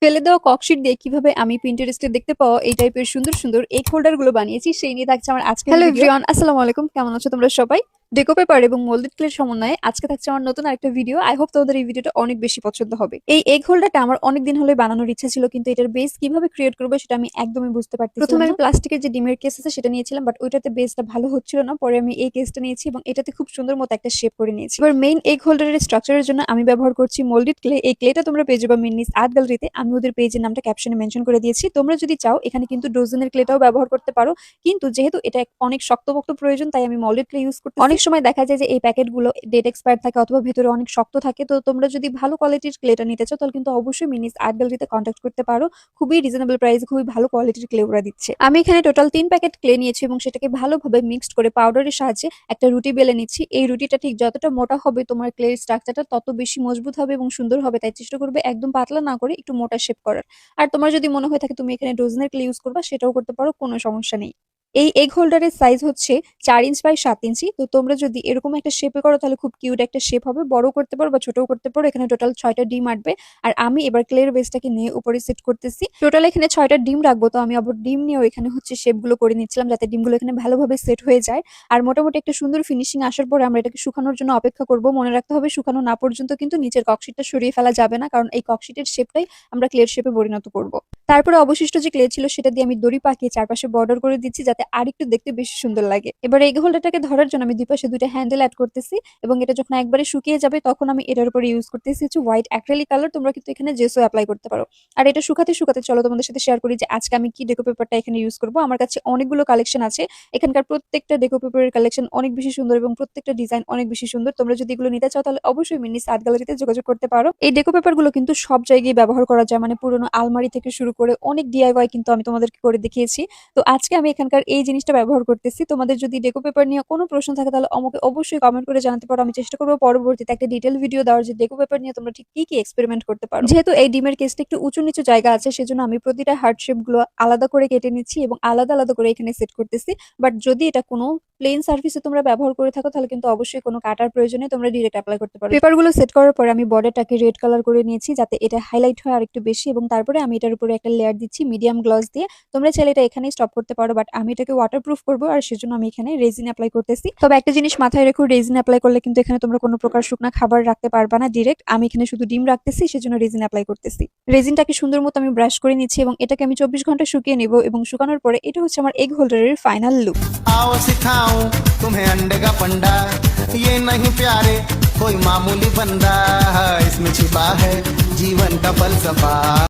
ফেলে দেওয়া ককশিট দিয়ে কিভাবে আমি Pinterest এ দেখতে পাওয়া এই টাইপের সুন্দর, সুন্দর এগ হোল্ডার গুলো বানিয়েছি সেই নিয়ে থাকছে আমার আজকের হ্যালো এভরিওয়ান, আসসালামু আলাইকুম। কেমন আছো তোমরা সবাই? ডেকো পেপার এবং মোল্ডেড ক্লের সমন্বয়ে আজকে থাকছে আমার নতুন আরেকটা ভিডিও। আই হোপ তোমাদের এই ভিডিওটা অনেক বেশি পছন্দ হবে। এই এগ হোল্ডারটা আমার অনেক দিন হলে বানানোর ইচ্ছা ছিল, কিন্তু এটার বেস কিভাবে ক্রিয়েট করবো সেটা আমি একদমই বুঝতে পারতেছিলাম না। প্রথমে আমি প্লাস্টিকের যে ডিমের কেস আছে সেটা নিয়েছিলাম, বাট ওইটাতে বেসটা ভালো হচ্ছিল না। পরে আমি এই কেসটা নিয়েছি এবং এটাতে খুব সুন্দর মতো একটা শেপ করে নিয়েছি। এবার মেইন এগ হোল্ডারের স্ট্রাকচারের জন্য আমি ব্যবহার করছি মোল্ডেড ক্লে। এই ক্লেটা তোমরা পেয়ে যাবে মিনিস আর্ট গ্যালারিতে। আমি ওদের পেজের নামটা ক্যাপশনে মেনশন করে দিয়েছি। তোমরা যদি চাও এখানে কিন্তু ডোজেনের ক্লেটাও ব্যবহার করতে পারো, কিন্তু যেহেতু এটা অনেক শক্তপোক্ত প্রয়োজন তাই আমি মোল্ডেড ক্লে ইউজ করতে। অনেক সময় দেখা যায় যে এই প্যাকেটগুলো ডেট এক্সপায়ার থাকে অথবা ভেতরে অনেক শক্ত থাকে। তো তোমরা যদি ভালো কোয়ালিটির ক্লেটা নিতে চাও তাহলে কিন্তু অবশ্যই মিনিস আর্ট গ্যালারিতে কন্ট্যাক্ট করতে পারো। খুবই রিজনেবল প্রাইসে খুবই ভালো কোয়ালিটির ক্লে ওরা দিচ্ছে। আমি এখানে টোটাল 3 প্যাকেট ক্লে নিয়েছি এবং সেটাকে ভালোভাবে মিক্সড করে পাউডারের সাহায্যে একটা রুটি বেলে নিচ্ছি। এই রুটিটা ঠিক যতটা মোটা হবে তোমার ক্লের স্ট্রাকচারটা তত বেশি মজবুত হবে এবং সুন্দর হবে, তাই চেষ্টা করবে একদম পাতলা না করে একটু মোটা শেপ করার। আর তোমার যদি মনে হয়ে থাকে তুমি এখানে ডোজনের ক্লে ইউজ করবা, সেটাও করতে পারো, কোনো সমস্যা নেই। এই এগ হোল্ডারের সাইজ হচ্ছে 4 ইঞ্চ বাই 7 ইঞ্চি। তো তোমরা যদি এরকম একটা শেপে করো তাহলে খুব কিউট একটা শেপ হবে। বড় করতে পারো বা ছোটও করতে পারো। এখানে টোটাল 6টা ডিম আটবে। আর আমি এবার ক্লের বেসটাকে নিয়ে উপরে সেট করতেছি। টোটাল এখানে 6টা ডিম রাখবো, তো আমি আবার ডিম নিয়েও এখানে হচ্ছে শেপগুলো করে নিচ্ছিলাম যাতে ডিমগুলো এখানে ভালোভাবে সেট হয়ে যায়। আর মোটামুটি একটা সুন্দর ফিনিশিং আসার পরে আমরা এটাকে শুকানোর জন্য অপেক্ষা করব। মনে রাখতে হবে শুকানো না পর্যন্ত কিন্তু নিচের ককশিটটা সরিয়ে ফেলা যাবে না, কারণ এই ককশিটের শেপটাই আমরা ক্লের শেপে পরিণত করব। তারপরে অবশিষ্ট যে ক্লে ছিল সেটা দিয়ে আমি দড়ি পাকিয়ে চারপাশে বর্ডার করে দিচ্ছি যাতে আরেকটু দেখতে বেশি সুন্দর লাগে। এবার এগ হোল্ডারটাকে ধরার জন্য আমি দুই পাশে 2টা হ্যান্ডেল অ্যাড করতেছি এবং এটা যখন একবারে শুকিয়ে যাবে তখন আমি এটার উপরে ইউজ করতেছি হচ্ছে হোয়াইট অ্যাক্রিলিক কালার। তোমরা কিন্তু এখানে জেসও অ্যাপ্লাই করতে পারো। আর এটা শুকাতে শুকাতে চলো তোমাদের সাথে শেয়ার করি যে আজকে আমি কি ডেকো পেপারটা এখানে ইউজ করব। আমার কাছে অনেকগুলো কালেকশন আছে। এখানকার প্রত্যেকটা ডেকো পেপারের কালেকশন অনেক বেশি সুন্দর এবং প্রত্যেকটা ডিজাইন অনেক বেশি সুন্দর। তোমরা যদি এগুলো নিতে চাও তাহলে অবশ্যই মিনিস আর্ট গ্যালারিতে যোগাযোগ করতে পারো। এই ডেকো পেপারগুলো কিন্তু সব জায়গায় ব্যবহার করা যায়, মানে পুরোনো আলমারি থেকে শুরু করে অনেক ডিআইওয়াই কিন্তু আমি তোমাদেরকে করে দেখিয়েছি। তো আজকে আমি এখানকার এই জিনিসটা ব্যবহার করতেছি। তোমাদের যদি ডেকো পেপার নিয়ে কোনো প্রশ্ন থাকে তাহলে আমাকে অবশ্যই কমেন্ট করে জানাতে পারো। আমি চেষ্টা করবো পরবর্তীতে একটা ডিটেল ভিডিও দেওয়ার যে ডেকো পেপার নিয়ে তোমরা ঠিক কি কি এক্সপেরিমেন্ট করতে পারো। যেহেতু এই ডিমের কেসটা একটু উঁচু নিচু জায়গা আছে সেজন্য আমি প্রতিটা হার্ট শেপ গুলো আলাদা করে কেটে নিচ্ছি এবং আলাদা আলাদা করে এখানে সেট করতেছি। বাট যদি এটা কোনো প্লেন সার্ফেসে তোমরা ব্যবহার করে থাকো তাহলে কিন্তু অবশ্যই কোনো কাটার প্রয়োজনে তোমরা ডিরেক্ট অ্যাপ্লাই করতে পারো। পেপারগুলো সেট করার পরে আমি বর্ডারটাকে রেড কালার করে নিয়েছি যাতে এটা হাইলাইট হয় আর একটু বেশি, এবং তারপরে আমি এটার উপরে একটা লেয়ার দিচ্ছি মিডিয়াম গ্লস দিয়ে। তোমরা চাইলে এটা এখানেই স্টপ করতে পারো, বাট আমি এটাকে ওয়াটারপ্রুফ করবো আর সেজন্য আমি এখানে রেজিন অ্যাপ্লাই করতেছি। তবে একটা জিনিস মাথায় রেখো, রেজিন অ্যাপ্লাই করলে কিন্তু এখানে তোমরা কোনো প্রকার শুকনা খাবার রাখতে পারবা না ডিরেক্ট। আমি এখানে শুধু ডিম রাখতেছি সেজন্য রেজিন অ্যাপ্লাই করতেছি। রেজিনটাকে সুন্দর মতো আমি ব্রাশ করে নিচ্ছি এবং এটাকে আমি 24 ঘন্টা শুকিয়ে নেব এবং শুকানোর পরে এটা হচ্ছে আমার এগ হোল্ডারের ফাইনাল লুক। आओ सिखाऊं तुम्हें अंडे का फंडा, ये नहीं प्यारे कोई मामूली बंदा, इसमें छिपा है जीवन का फलसफा।